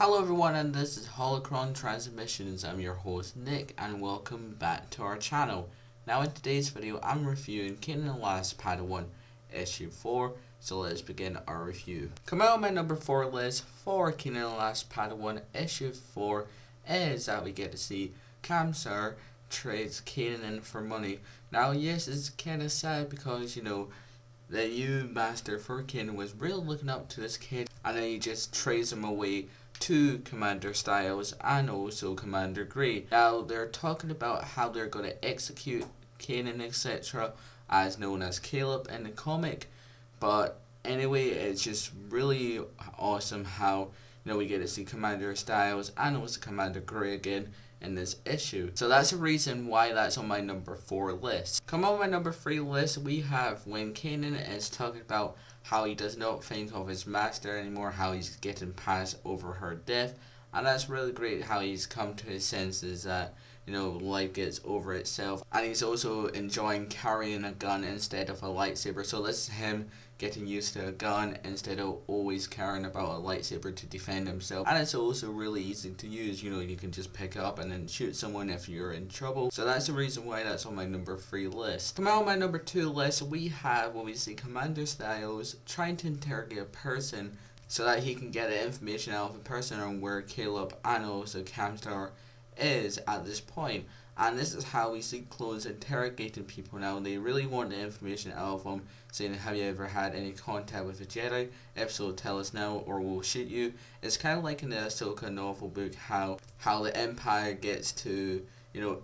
Hello everyone, and this is Holocron Transmissions. I'm your host Nick, and welcome back to our channel. Now in today's video I'm reviewing Kanan Padawan issue 4, so let's begin our review. Coming out on my number 4 list for Kanan Padawan issue 4 is that we get to see Kamsar trades Kanan in for money. Now yes, it's kinda sad because the new master for Kanan was really looking up to this kid, and then he just trades him away to Commander Styles and also Commander Grey. Now they're talking about how they're going to execute Kanan etc. as known as Caleb in the comic, but anyway, it's just really awesome how we get to see Commander Styles and also Commander Grey again in this issue. So that's the reason why that's on my number 4 list. Come on my number 3 list, we have when Kanan is talking about how he does not think of his master anymore, how he's getting past over her death, and that's really great how he's come to his senses that life gets over itself, and he's also enjoying carrying a gun instead of a lightsaber. So this is him getting used to a gun instead of always carrying about a lightsaber to defend himself, and it's also really easy to use. You can just pick it up and then shoot someone if you're in trouble. So that's the reason why that's on my number 3 list. Come on my number 2 list, we have when we see Commander Styles trying to interrogate a person so that he can get the information out of a person on where Caleb and also Kamsar is at this point. And this is how we see clones interrogating people now. They really want the information out of them, saying, have you ever had any contact with a Jedi? If so, tell us now or we'll shoot you. It's kind of like in the Ahsoka novel book, how the Empire gets to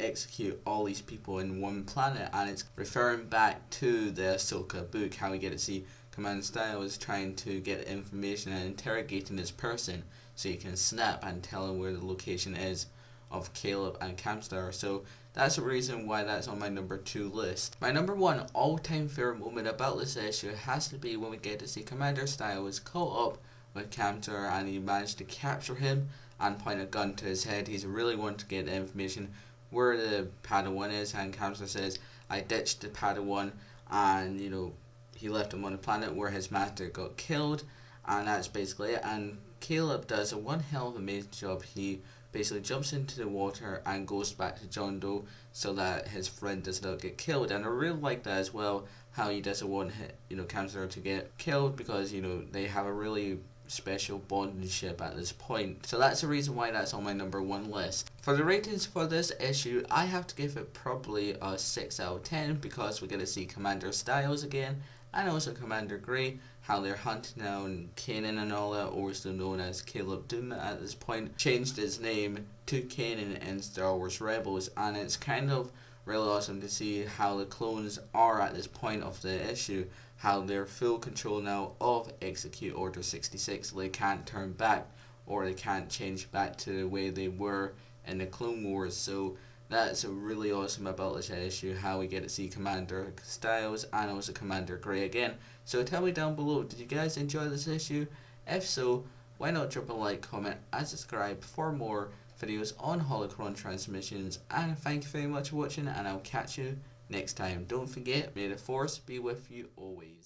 execute all these people in one planet, and it's referring back to the Ahsoka book, how we get to see Commander Styles trying to get information and interrogating this person so he can snap and tell him where the location is of Caleb and Kamsar. So that's the reason why that's on my number 2 list. My number 1 all-time favorite moment about this issue has to be when we get to see Commander Styles caught up with Kamsar and he managed to capture him and point a gun to his head. He's really wanting to get the information where the Padawan is, and Kamsar says, I ditched the Padawan, and he left him on a planet where his master got killed, and that's basically it. And Caleb does a one hell of a amazing job. He basically jumps into the water and goes back to John Doe so that his friend does not get killed. And I really like that as well, how he doesn't want Kamsar to get killed, because they have a really special bonding ship at this point. So that's the reason why that's on my number 1 list. For the ratings for this issue, I have to give it probably a 6 out of 10 because we're going to see Commander Styles again and also Commander Grey, how they're hunting down Kanan and all that, also known as Caleb Dume at this point, changed his name to Kanan in Star Wars Rebels, and it's kind of really awesome to see how the clones are at this point of the issue, how they're full control now of Execute Order 66. They can't turn back or they can't change back to the way they were in the Clone Wars. So that's really awesome about this issue, how we get to see Commander Styles and also Commander Grey again. So tell me down below, did you guys enjoy this issue? If so, why not drop a like, comment and subscribe for more videos on Holocron Transmissions. And thank you very much for watching, and I'll catch you next time. Don't forget, may the Force be with you always.